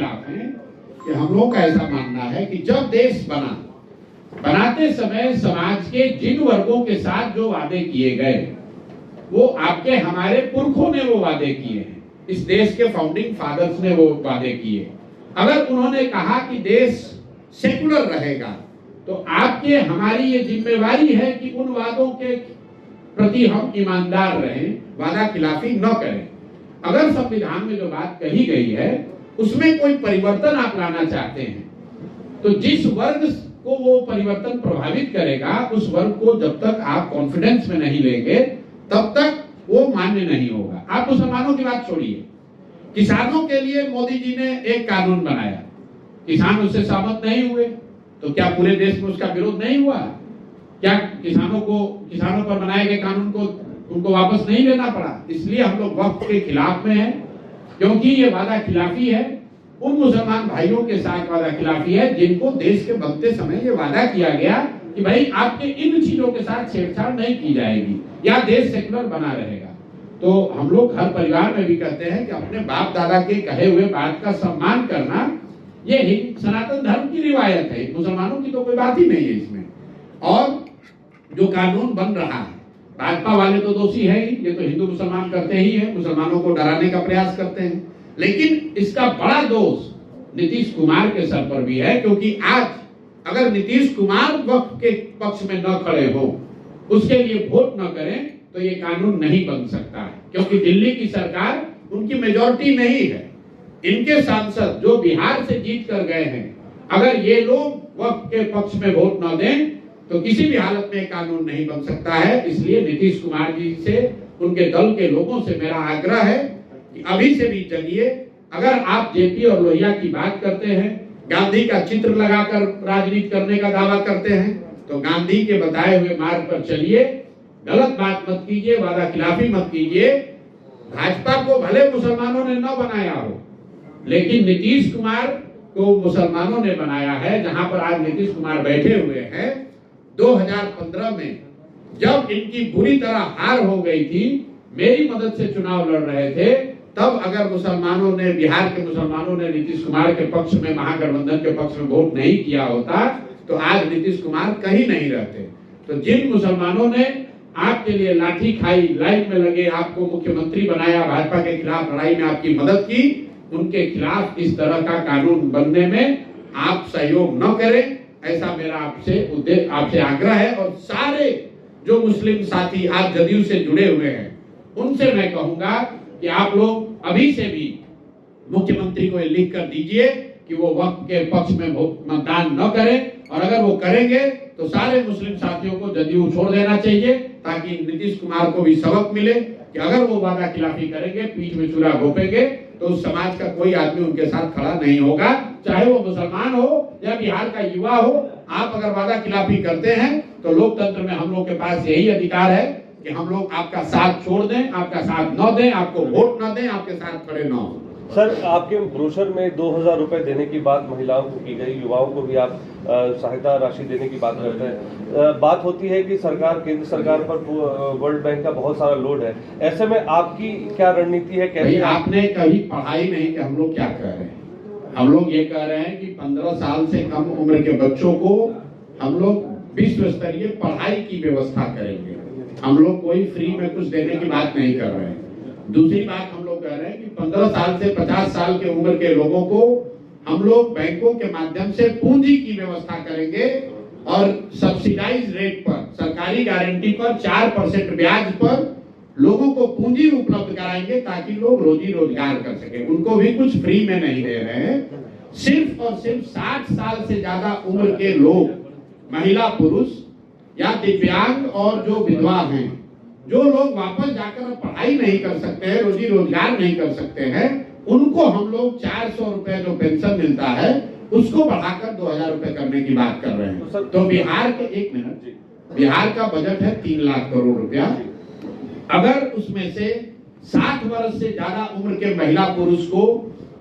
खिलाफ हैं कि हम लोग का ऐसा मानना है कि जब देश बनाते समय समाज के जिन वर्गों के साथ जो वादे किए गए वो आपके हमारे पुरखों ने वो वादे किए हैं, इस देश के फाउंडिंग फादर्स ने वो वादे किए। अगर उन्होंने कहा कि देश सेकुलर रहेगा तो आपके हमारी ये जिम्मेवारी है कि उन वादों के प्रति हम ईमानदार रहें, वादा खिलाफी न करें। अगर संविधान में जो बात कही गई है उसमें कोई परिवर्तन आप लाना चाहते हैं तो जिस वर्ग को वो परिवर्तन प्रभावित करेगा उस वर्ग को जब तक आप कॉन्फिडेंस में नहीं लेंगे तब तक वो मान्य नहीं होगा। आप मुसलमानों की बात छोड़िए, किसानों के लिए मोदी जी ने एक कानून बनाया, किसान उससे सहमत नहीं हुए तो क्या पूरे देश में उसका विरोध नहीं हुआ? क्या किसानों पर बनाए गए कानून को उनको वापस नहीं लेना पड़ा? इसलिए हम लोग वक्फ के खिलाफ में हैं, क्योंकि ये वादा खिलाफी है उन मुसलमान भाइयों के साथ, वादा खिलाफी है जिनको देश के बनते समय ये वादा किया गया कि भाई आपके इन चीजों के साथ छेड़छाड़ नहीं की जाएगी या देश सेकुलर बना रहेगा। तो हम लोग हर परिवार में भी कहते हैं कि अपने बाप दादा के कहे हुए बात का सम्मान करना ये ही सनातन धर्म की रिवायत है, मुसलमानों की तो कोई बात ही नहीं है इसमें। और जो कानून बन रहा है, भाजपा वाले तो दोषी है ही, ये तो हिंदू मुसलमान करते ही है, मुसलमानों को डराने का प्रयास करते हैं, लेकिन इसका बड़ा दोष नीतीश कुमार के सर पर भी है, क्योंकि आज अगर नीतीश कुमार वक्फ के पक्ष में न खड़े हो, उसके लिए वोट न करें तो ये कानून नहीं बन सकता है, क्योंकि दिल्ली की सरकार उनकी मेजॉरिटी नहीं है। इनके सांसद जो बिहार से जीत कर गए हैं, अगर ये लोग वक्फ के पक्ष में वोट न दें तो किसी भी हालत में कानून नहीं बन सकता है। इसलिए नीतीश कुमार जी से, उनके दल के लोगों से मेरा आग्रह है कि अभी से भी चलिए। अगर आप जेपी और लोहिया की बात करते हैं, गांधी का चित्र लगाकर राजनीति करने का दावा करते हैं, तो गांधी के बताए हुए मार्ग पर चलिए, गलत बात मत कीजिए, वादा खिलाफी मत कीजिए। भाजपा को भले मुसलमानों ने न बनाया हो, लेकिन नीतीश कुमार को मुसलमानों ने बनाया है। जहां पर आज नीतीश कुमार बैठे हुए हैं, 2015 में जब इनकी बुरी तरह हार हो गई थी, मेरी मदद से चुनाव लड़ रहे थे, तब अगर मुसलमानों ने, बिहार के मुसलमानों ने नीतीश कुमार के पक्ष में, महागठबंधन के पक्ष में वोट नहीं किया होता तो आज नीतीश कुमार कहीं नहीं रहते। तो जिन मुसलमानों ने आपके लिए लाठी खाई, लाइन में लगे, आपको मुख्यमंत्री बनाया, भाजपा के खिलाफ लड़ाई में आपकी मदद की, उनके खिलाफ इस तरह का कानून बनने में आप सहयोग न करें, ऐसा मेरा आपसे आग्रह है। और सारे जो मुस्लिम साथी आज जदयू से जुड़े हुए हैं, उनसे मैं कहूंगा कि आप लोग अभी से भी मुख्यमंत्री को लिख कर दीजिए कि वो वक्फ के पक्ष में मतदान न करें, और अगर वो करेंगे तो सारे मुस्लिम साथियों को जदयू छोड़ देना चाहिए, ताकि नीतीश कुमार को भी सबक मिले कि अगर वो वादा खिलाफी करेंगे, पीठ में छुरा घोंपेंगे, तो उस समाज का कोई आदमी उनके साथ खड़ा नहीं होगा, चाहे वो मुसलमान हो या बिहार का युवा हो। आप अगर वादा खिलाफी करते हैं तो लोकतंत्र में हम लोग के पास यही अधिकार है कि हम लोग आपका साथ छोड़ दें, आपका साथ न दें, आपको वोट न दें, आपके साथ खड़े न हो। सर, आपके ब्रोशर में 2000 रुपए देने की बात महिलाओं को की गई, युवाओं को भी आप सहायता राशि देने की बात करते हैं। बात होती है कि केंद्र सरकार पर वर्ल्ड बैंक का बहुत सारा लोड है, ऐसे में आपकी क्या रणनीति है? कैसे आपने कभी पढ़ाई नहीं कि हम लोग क्या कह रहे हैं? हम लोग ये कह रहे हैं कि 15 साल से कम उम्र के बच्चों को हम लोग विश्व स्तरीय पढ़ाई की व्यवस्था करेंगे। हम लोग कोई फ्री में कुछ देने की बात नहीं कर रहे हैं। दूसरी बात हम लोग कह रहे हैं कि 15 साल से 50 साल के उम्र के लोगों को हम लोग बैंकों के माध्यम से पूंजी की व्यवस्था करेंगे, और सब्सिडाइज रेट पर, सरकारी गारंटी पर 4% ब्याज पर लोगों को पूंजी उपलब्ध कराएंगे, ताकि लोग रोजी रोजगार कर सके। उनको भी कुछ फ्री में नहीं दे रहे हैं। सिर्फ और सिर्फ 60 साल से ज्यादा उम्र के लोग, महिला पुरुष या दिव्यांग और जो विधवा हैं, जो लोग वापस जाकर पढ़ाई नहीं कर सकते हैं, रोजी रोजगार नहीं कर सकते हैं, उनको हम लोग 400 रुपए जो पेंशन मिलता है उसको बढ़ाकर 2000 रुपए करने की बात कर रहे हैं। तो बिहार के, एक मिनट, बिहार का बजट है 3 लाख करोड़ रुपया। अगर उसमें से 60 वर्ष से ज्यादा उम्र के महिला पुरुष को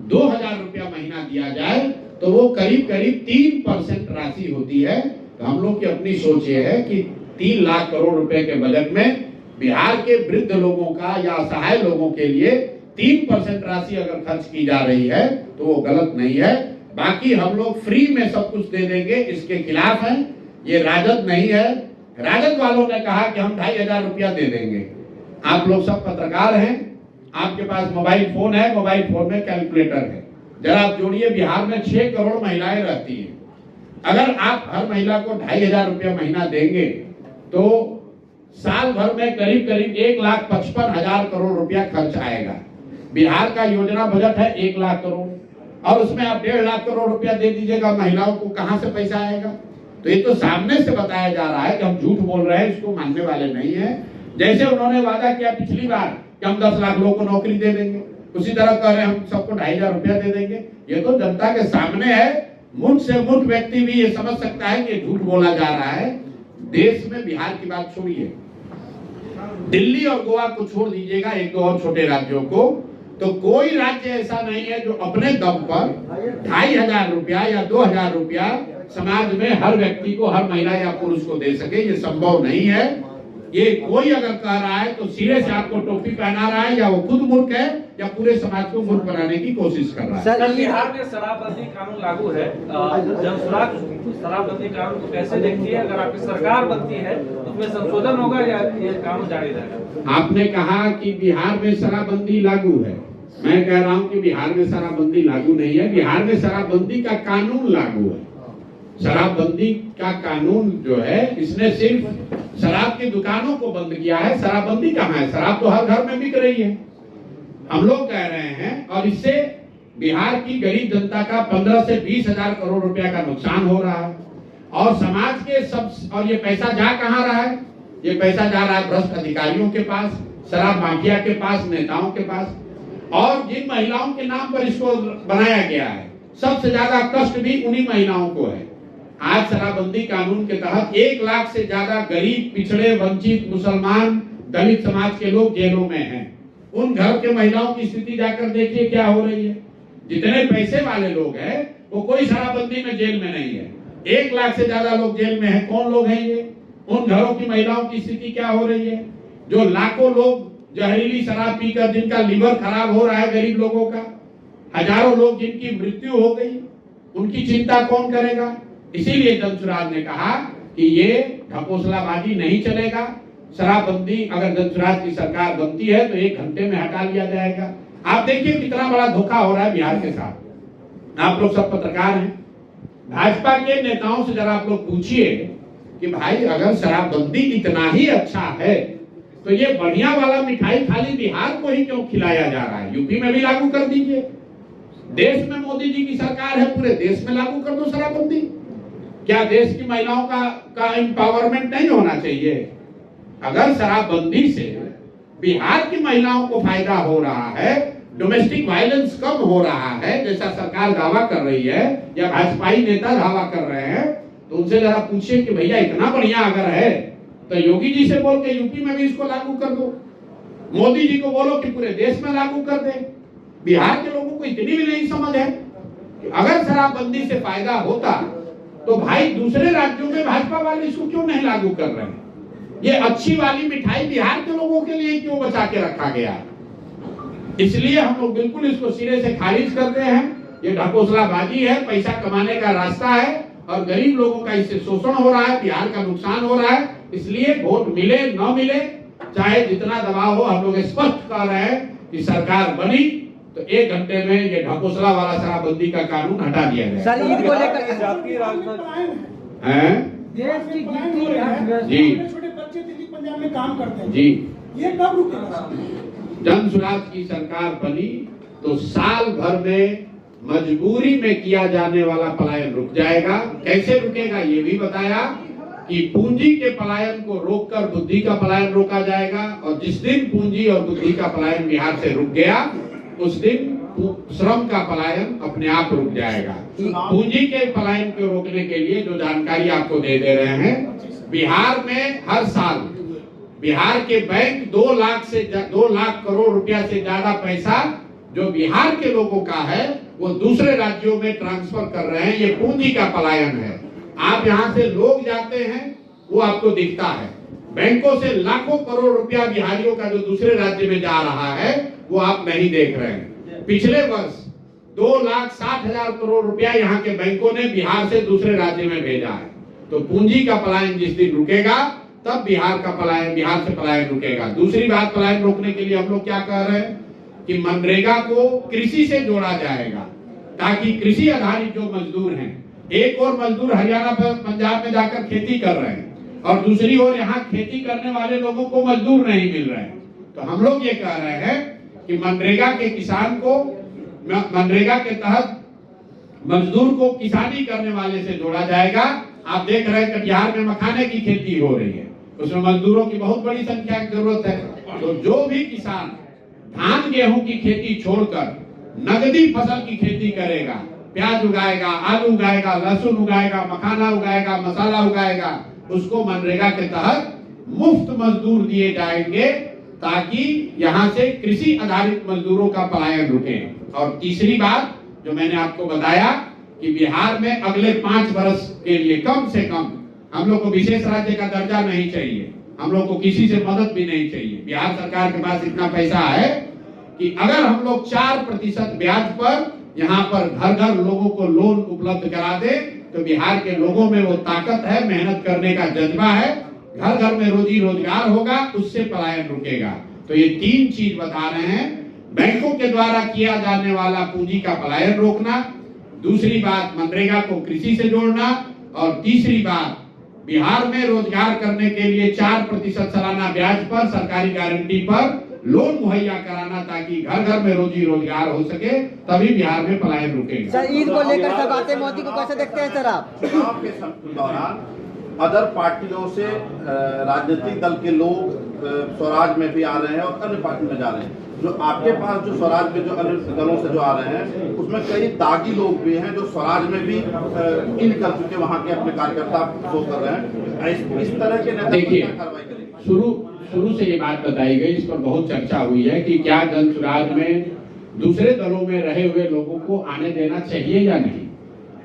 2000 रुपया महीना दिया जाए तो वो करीब करीब 3% राशि होती है। तो हम लोग की अपनी सोच ये है कि 3 लाख करोड़ रुपए के बजट में बिहार के वृद्ध लोगों का या असहाय लोगों के लिए 3% राशि अगर खर्च की जा रही है तो वो गलत नहीं है। बाकी हम लोग फ्री में सब कुछ दे देंगे, इसके खिलाफ हैं। ये राजद नहीं है। राजद वालों ने कहा कि हम 2500 रुपया दे देंगे। आप लोग सब पत्रकार हैं, आपके पास मोबाइल फोन है, मोबाइल फोन में कैलकुलेटर है, जरा आप जोड़िए। बिहार में 6 करोड़ महिलाएं रहती हैं। अगर आप हर महिला को 2500 रुपया महीना देंगे तो साल भर में करीब करीब 1,55,000 करोड़ रुपया खर्च आएगा। बिहार का योजना बजट है 1 लाख करोड़, और उसमें आप 1.5 लाख करोड़ रुपया दे दीजिएगा, महिलाओं को कहां से पैसा आएगा? तो ये तो सामने से बताया जा रहा है कि हम झूठ बोल रहे हैं, इसको मानने वाले नहीं है। जैसे उन्होंने वादा किया पिछली बार कि हम 10 लाख लोगों को नौकरी दे देंगे, उसी तरह कह रहे हैं हम सबको 2500 रुपया दे देंगे। ये तो जनता के सामने है। मूर्ख से मूर्ख व्यक्ति भी ये समझ सकता है कि झूठ बोला जा रहा है। देश में बिहार की बात छोड़िए, दिल्ली और गोवा को छोड़ दीजिएगा, 1-2 और छोटे राज्यों को, तो कोई राज्य ऐसा नहीं है जो अपने दम पर 2500 रुपया या 2000 रुपया समाज में हर व्यक्ति को, हर महिला या पुरुष को दे सके। ये संभव नहीं है। ये कोई अगर कह रहा है तो सिरे से आपको टोपी पहना रहा है, या वो खुद मूर्ख है या पूरे समाज को मूर्ख बनाने की कोशिश कर रहा है। सर, बिहार में शराबबंदी कानून लागू है, जनसुराग शराबबंदी कानून को कैसे देखती है? अगर आपकी सरकार बनती है तो उसमें संशोधन होगा या ये कानून जारी रहेगा? आपने कहा कि बिहार में शराबबंदी लागू है, मैं कह रहा हूं कि बिहार में शराबबंदी लागू नहीं है। बिहार में शराबबंदी का कानून लागू है। शराबबंदी का कानून जो है, इसने सिर्फ शराब की दुकानों को बंद किया है। शराबबंदी कहाँ है? शराब तो हर घर में बिक रही है। हम लोग कह रहे हैं, और इससे बिहार की गरीब जनता का 15 से 20 हजार करोड़ रुपया का नुकसान हो रहा है। और समाज के सब, और ये पैसा जा कहाँ रहा है? ये पैसा जा रहा है भ्रष्ट अधिकारियों के पास, शराब माफिया के पास, नेताओं के पास। और जिन महिलाओं के नाम पर इसको बनाया गया है, सबसे ज्यादा कष्ट भी उन्हीं महिलाओं को है। आज शराबबंदी कानून के तहत 1 लाख से ज्यादा गरीब, पिछड़े, वंचित, मुसलमान, दलित समाज के लोग जेलों में हैं। उन घर के महिलाओं की स्थिति जाकर देखिए क्या हो रही है। जितने पैसे वाले लोग हैं वो कोई शराबबंदी में जेल में नहीं है। 1 लाख से ज्यादा लोग जेल में हैं। कौन लोग हैं ये? उन घरों की महिलाओं की स्थिति क्या हो रही है? जो लाखों लोग जहरीली शराब पीकर जिनका लीवर खराब हो रहा है, गरीब लोगों का, हजारों लोग जिनकी मृत्यु हो गई, उनकी चिंता कौन करेगा? इसीलिए जनसुराज ने कहा कि ये ढकोसलाबाजी नहीं चलेगा। शराबबंदी अगर जनसुराज की सरकार बनती है तो 1 घंटे में हटा लिया जाएगा। आप देखिए कितना बड़ा धोखा हो रहा है बिहार के साथ। आप लोग सब पत्रकार हैं, भाजपा के नेताओं से जरा आप लोग पूछिए कि भाई अगर शराबबंदी इतना ही अच्छा है तो ये बढ़िया वाला मिठाई खाली बिहार को ही क्यों खिलाया जा रहा है? यूपी में भी लागू कर दीजिए। देश में मोदी जी की सरकार है, पूरे देश में लागू कर दो शराबबंदी। क्या देश की महिलाओं का एम्पावरमेंट नहीं होना चाहिए? अगर शराबबंदी से बिहार की महिलाओं को फायदा हो रहा है, डोमेस्टिक वायलेंस कम हो रहा है, जैसा सरकार दावा कर रही है या भाजपाई नेता दावा कर रहे हैं, तो उनसे जरा पूछिए कि भैया इतना बढ़िया अगर है तो योगी जी से बोल के यूपी में भी इसको लागू कर दो। मोदी जी को बोलो कि पूरे देश में लागू कर दे। बिहार के लोगों को इतनी भी नहीं समझ है कि अगर शराबबंदी से फायदा होता तो भाई दूसरे राज्यों में भाजपा वाले इसको क्यों नहीं लागू कर रहे हैं? ये अच्छी वाली मिठाई बिहार के लोगों के लिए क्यों बचा के रखा गया? इसलिए हम लोग बिल्कुल इसको सिरे से खारिज करते हैं। ये ढकोसलाबाजी है, पैसा कमाने का रास्ता है, और गरीब लोगों का इससे शोषण हो रहा है, बिहार का नुकसान हो रहा है। इसलिए वोट मिले न मिले, चाहे जितना दबाव हो, हम लोग स्पष्ट कर रहे हैं कि सरकार बनी तो 1 घंटे में ये ढकोसला वाला शराबबंदी का कानून हटा दिया गया। सर, ईद को लेकर जातीय राजनीति हैं? देश की गिनती जी, छोटे बच्चे दिल्ली पंजाब में काम करते हैं जी, ये कब रुकेगा? जनसुराज की सरकार बनी तो साल भर में मजबूरी में किया जाने वाला पलायन रुक जाएगा। कैसे रुकेगा ये भी बताया कि पूंजी के पलायन को रोककर बुद्धि का पलायन रोका जाएगा। और जिस दिन पूंजी और बुद्धि का पलायन बिहार से रुक गया, उस दिन श्रम का पलायन अपने आप रुक जाएगा। पूंजी के पलायन को रोकने के लिए जो जानकारी आपको दे रहे हैं, बिहार में हर साल बिहार के बैंक 2 लाख करोड़ रुपया से ज्यादा पैसा जो बिहार के लोगों का है वो दूसरे राज्यों में ट्रांसफर कर रहे हैं। ये पूंजी का पलायन है। आप यहाँ से लोग जाते हैं, वो आपको दिखता है। बैंकों से लाखों करोड़ रुपया बिहारियों का जो दूसरे राज्य में जा रहा है वो आप नहीं देख रहे हैं। पिछले वर्ष 2,60,000 करोड़ रुपया यहाँ के बैंकों ने बिहार से दूसरे राज्य में भेजा है। तो पूंजी का पलायन जिस दिन रुकेगा तब बिहार से पलायन रुकेगा। दूसरी बात, पलायन रोकने के लिए हम लोग क्या कह रहे हैं कि मनरेगा को कृषि से जोड़ा जाएगा, ताकि कृषि आधारित जो मजदूर हैं, एक और मजदूर हरियाणा पर पंजाब में जाकर खेती कर रहे हैं और दूसरी ओर यहाँ खेती करने वाले लोगों को मजदूर नहीं मिल रहे हैं। तो हम लोग ये कह रहे हैं कि मनरेगा के किसान को, मनरेगा के तहत मजदूर को किसानी करने वाले से जोड़ा जाएगा। आप देख रहे हैं कि बिहार में मखाने की खेती हो रही है, उसमें मजदूरों की बहुत बड़ी संख्या की जरूरत है। तो जो भी किसान धान गेहूं की खेती छोड़कर नगदी फसल की खेती करेगा, प्याज उगाएगा, आलू उगाएगा, लहसुन उगाएगा, मखाना उगाएगा, मसाला उगाएगा, उसको मनरेगा के तहत मुफ्त मजदूर दिए जाएंगे, ताकि यहाँ से कृषि आधारित मजदूरों का पलायन रुके। और तीसरी बात जो मैंने आपको बताया कि बिहार में अगले 5 वर्ष के लिए कम से कम हम लोग को विशेष राज्य का दर्जा नहीं चाहिए, हम लोग को किसी से मदद भी नहीं चाहिए। बिहार सरकार के पास इतना पैसा है कि अगर हम लोग 4% ब्याज पर यहाँ पर घर घर लोगों को लोन उपलब्ध करा दे तो बिहार के लोगों में वो ताकत है, मेहनत करने का जज्बा है, घर घर में रोजी रोजगार होगा, उससे पलायन रुकेगा। तो ये 3 चीज बता रहे हैं, बैंकों के द्वारा किया जाने वाला पूंजी का पलायन रोकना, दूसरी बात मनरेगा को कृषि से जोड़ना, और तीसरी बात बिहार में रोजगार करने के लिए 4% सालाना ब्याज पर सरकारी गारंटी पर लोन मुहैया कराना, ताकि घर घर में रोजी रोजगार हो सके, तभी बिहार में पलायन रुकेगा। सर, ईद को लेकर सब आते मोदी को कैसे देखते हैं सर आप? चुनाव के दौरान अदर पार्टियों से राजनीतिक दल के लोग स्वराज में भी आ रहे हैं और अन्य पार्टी में जा रहे हैं। जो आपके पास जो स्वराज में जो अन्य दलों से जो आ रहे हैं, उसमें कई दागी लोग भी हैं जो स्वराज में भी इन कर चुके, वहाँ के अपने कार्यकर्ता शो कर रहे हैं। इस तरह के नेता कार्रवाई करेंगे। शुरू से ये बात बताई गई, इस पर बहुत चर्चा हुई है कि क्या जन सुराज में दूसरे दलों में रहे हुए लोगों को आने देना चाहिए या नहीं।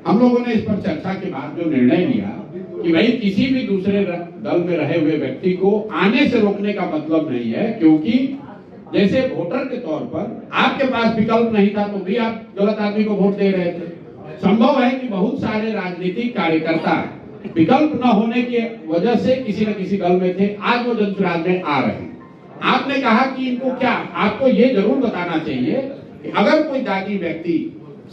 हम लोगों ने इस पर चर्चा के बाद जो निर्णय लिया कि भाई किसी भी दूसरे दल में रहे हुए व्यक्ति को आने से रोकने का मतलब नहीं है, क्योंकि जैसे वोटर के तौर पर आपके पास विकल्प नहीं था तो भी आप गलत आदमी को वोट दे रहे थे। संभव है कि बहुत सारे राजनीतिक कार्यकर्ता विकल्प न होने की वजह से किसी न किसी दल में थे, आज वो जनसुराज में आ रहे हैं। आपने कहा कि इनको क्या, आपको ये जरूर बताना चाहिए कि अगर कोई दागी व्यक्ति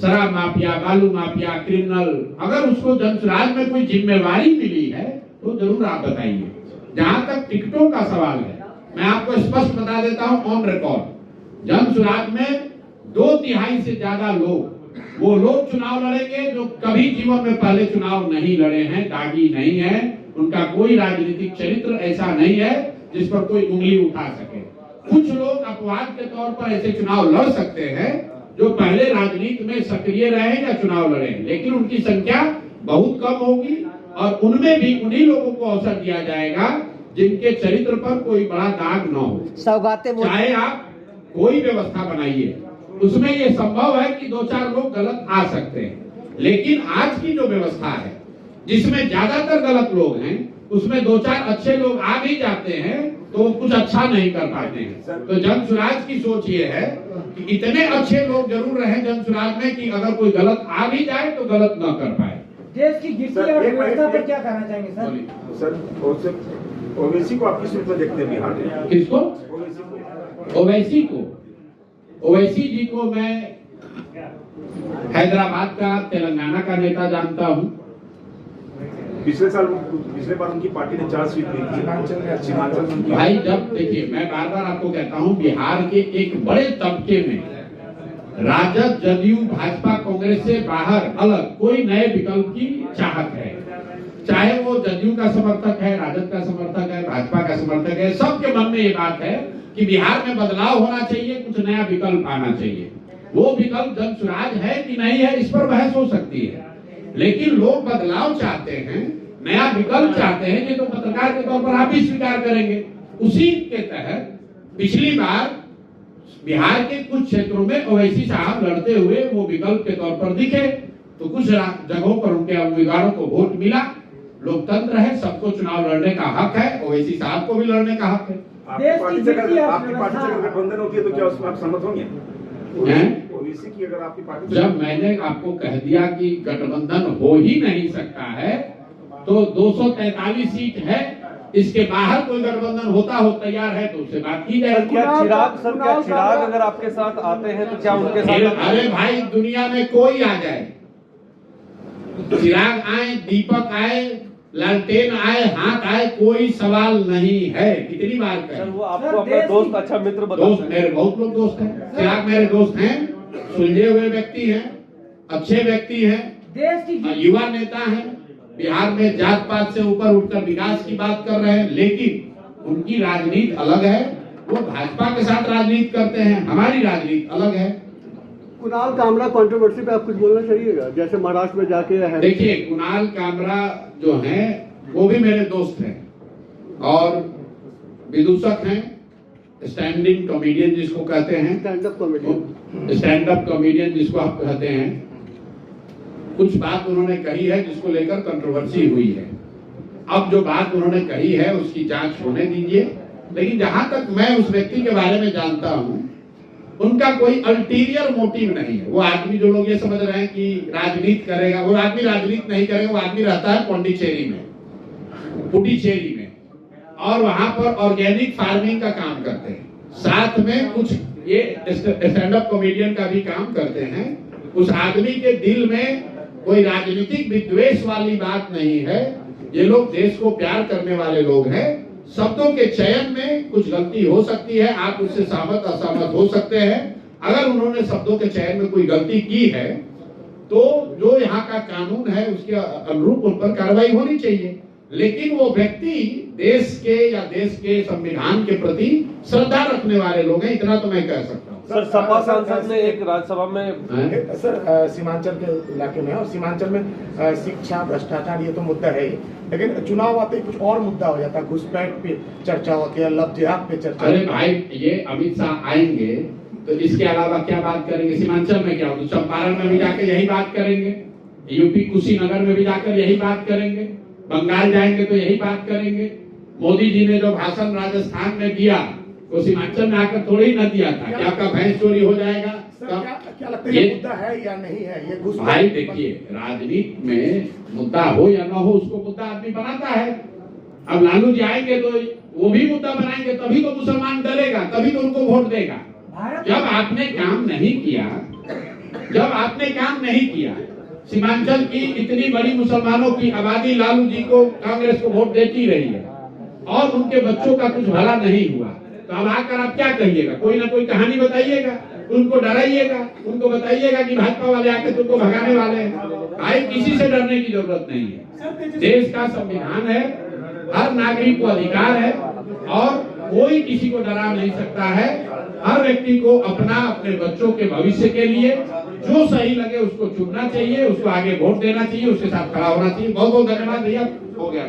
शराब माफिया, बालू माफिया, क्रिमिनल, अगर उसको जनसुराज में कोई जिम्मेवारी मिली है तो जरूर आप बताइए। जहां तक टिकटों का सवाल है, मैं आपको स्पष्ट बता देता हूं ऑन रिकॉर्ड, जनसुराज में 2/3 से ज्यादा लोग, वो लोग चुनाव लड़ेंगे जो कभी जीवन में पहले चुनाव नहीं लड़े हैं, दागी नहीं है, उनका कोई राजनीतिक चरित्र ऐसा नहीं है जिस पर कोई उंगली उठा सके। कुछ लोग अपवाद के तौर पर ऐसे चुनाव लड़ सकते हैं जो पहले राजनीति में सक्रिय रहे या चुनाव लड़े, लेकिन उनकी संख्या बहुत कम होगी और उनमें भी उन्हीं लोगों को अवसर दिया जाएगा जिनके चरित्र पर कोई बड़ा दाग न हो। चाहे आप कोई व्यवस्था बनाइए, उसमें ये संभव है कि 2-4 लोग गलत आ सकते हैं, लेकिन आज की जो व्यवस्था है जिसमें ज्यादातर गलत लोग हैं, उसमें 2-4 अच्छे लोग आ भी जाते हैं तो कुछ अच्छा नहीं कर पाते हैं। तो जनसुराज की सोच ये है कि इतने अच्छे लोग जरूर रहे जनसुराज में कि अगर कोई गलत आ भी जाए तो गलत न कर पाए। देश की गिरती अर्थव्यवस्था पर क्या कहना चाहेंगे सर? सर, ओवैसी को आप किस रूप में देखते हैं बिहार में? किसको? ओवैसी को? ओवैसी जी को मैं हैदराबाद का, तेलंगाना का नेता जानता हूँ। पिछले बार उनकी पार्टी ने 4 सीट ली थी सीमांचल में। भाई जब देखिए, मैं बार बार आपको कहता हूँ, बिहार के एक बड़े तबके में राजद, जदयू, भाजपा, कांग्रेस से बाहर अलग कोई नए विकल्प की चाहत है। चाहे वो जदयू का समर्थक है, राजद का समर्थक है, भाजपा का समर्थक है, सबके मन में ये बात है कि बिहार में बदलाव होना चाहिए, कुछ नया विकल्प आना चाहिए। वो विकल्प जनसुराज है कि नहीं है, इस पर बहस हो सकती है, लेकिन लोग बदलाव चाहते हैं, नया विकल्प चाहते हैं, ये तो पत्रकार के तौर पर आप भी स्वीकार करेंगे। उसी के तहत पिछली बार बिहार के कुछ क्षेत्रों में ओवैसी साहब लड़ते हुए वो विकल्प के तौर पर दिखे, तो कुछ जगहों पर उनके उम्मीदवारों को वोट मिला। लोकतंत्र है, सबको चुनाव लड़ने का हक है, ओवैसी साहब को भी लड़ने का हक है। देश की जितनी आपकी पार्टी से अगर गठबंधन होती है तो क्या उसमें आप सहमत होंगे? हैं? ओबीसी की अगर आपकी पार्टी जब मैंने आपको कह दिया कि गठबंधन हो ही नहीं सकता है तो 243 सीट है, इसके बाहर कोई गठबंधन होता हो तैयार है तो उससे बात की जाएगी। क्या चिराग अगर आपके साथ आते हैं तो क्या उनके साथ? अरे भाई, दुनिया में कोई आ जाए, चिराग आए, दीपक आए, लालटेन आए, हाथ आए, कोई सवाल नहीं है। कितनी बार सर कहें? वो आपको अपना दोस्त, अच्छा मित्र दोस्त बताते हैं। मेरे बहुत लोग दोस्त हैं। चिराग मेरे दोस्त हैं, सुलझे हुए व्यक्ति हैं, अच्छे व्यक्ति हैं, देश की युवा नेता हैं, बिहार में जात पात से ऊपर उठकर विकास की बात कर रहे हैं, लेकिन उनकी राजनीति अलग है। वो भाजपा के साथ राजनीति करते हैं, हमारी राजनीति अलग है। कुणाल कामरा कंट्रोवर्सी पे आप कुछ बोलना चाहिएगा, जैसे महाराष्ट्र में जाके है। देखिए, कुणाल कामरा जो हैं वो भी मेरे दोस्त हैं और विदूषक हैं, स्टैंडिंग कॉमेडियन जिसको कहते हैं, स्टैंड अप कॉमेडियन जिसको आप कहते हैं। कुछ बात उन्होंने कही है जिसको लेकर कंट्रोवर्सी हुई है। अब जो बात उन्होंने कही है उसकी जांच होने दीजिए, लेकिन जहां तक मैं उस व्यक्ति के बारे में जानता हूं, उनका कोई अल्टीरियर मोटिव नहीं है। वो आदमी, जो लोग ये समझ रहे हैं कि राजनीति करेगा, वो आदमी राजनीति नहीं करेगा। वो आदमी रहता है पुडुचेरी में और वहां पर ऑर्गेनिक फार्मिंग का काम करते हैं, साथ में कुछ ये स्टैंड अप कॉमेडियन का भी काम करते हैं। उस आदमी के दिल में कोई राजनीतिक विद्वेष वाली बात नहीं है। ये लोग देश को प्यार करने वाले लोग हैं। शब्दों के चयन में कुछ गलती हो सकती है, आप उससे सहमत असहमत हो सकते हैं। अगर उन्होंने शब्दों के चयन में कोई गलती की है तो जो यहाँ का कानून है उसके अनुरूप उन पर कार्रवाई होनी चाहिए, लेकिन वो व्यक्ति देश के या देश के संविधान के प्रति श्रद्धा रखने वाले लोग हैं, इतना तो मैं कह सकता हूँ। सर, सपा सांसद ने एक राज्यसभा में सर सीमांचल के इलाके में है और सीमांचल में शिक्षा, भ्रष्टाचार ये तो मुद्दा है ही, लेकिन चुनाव आते ही कुछ और मुद्दा हो जाता है। घुसपैठ पे चर्चा होती है, लव जिहाद पे चर्चा। अरे भाई, ये अमित शाह आएंगे तो इसके अलावा क्या बात करेंगे? सीमांचल में क्या होगा? चंपारण में भी जाकर यही बात करेंगे, यूपी कुशीनगर में भी जाकर यही बात करेंगे, बंगाल जाएंगे तो यही बात करेंगे। मोदी जी ने जो भाषण राजस्थान में दिया वो सीमांचल में आकर थोड़ी न दिया था। क्या आपका भैंस चोरी हो जाएगा? क्या लगता है, ये मुद्दा है या नहीं है? ये घुसपैठ। भाई देखिए, राजनीति में मुद्दा हो या ना हो, उसको मुद्दा आदमी बनाता है। अब लालू जी आएंगे तो वो भी मुद्दा बनाएंगे, तभी तो मुसलमान डरेगा, तभी तो उनको वोट देगा। जब आपने काम नहीं किया, सीमांचल की इतनी बड़ी मुसलमानों की आबादी लालू जी को, कांग्रेस को वोट देती रही है और उनके बच्चों का कुछ भला नहीं हुआ, तो अब आकर आप क्या कहिएगा? कोई ना कोई कहानी बताइएगा, उनको डराइएगा, उनको बताइएगा कि भाजपा वाले आके तुमको भगाने वाले हैं। भाई, किसी से डरने की जरूरत नहीं है। देश का संविधान है, हर नागरिक को अधिकार है और कोई किसी को डरा नहीं सकता है। हर व्यक्ति को अपने बच्चों के भविष्य के लिए जो सही लगे उसको चुनना चाहिए, उसको आगे वोट देना चाहिए, उसके साथ खड़ा होना चाहिए। बहुत बहुत धन्यवाद भैया, हो गया।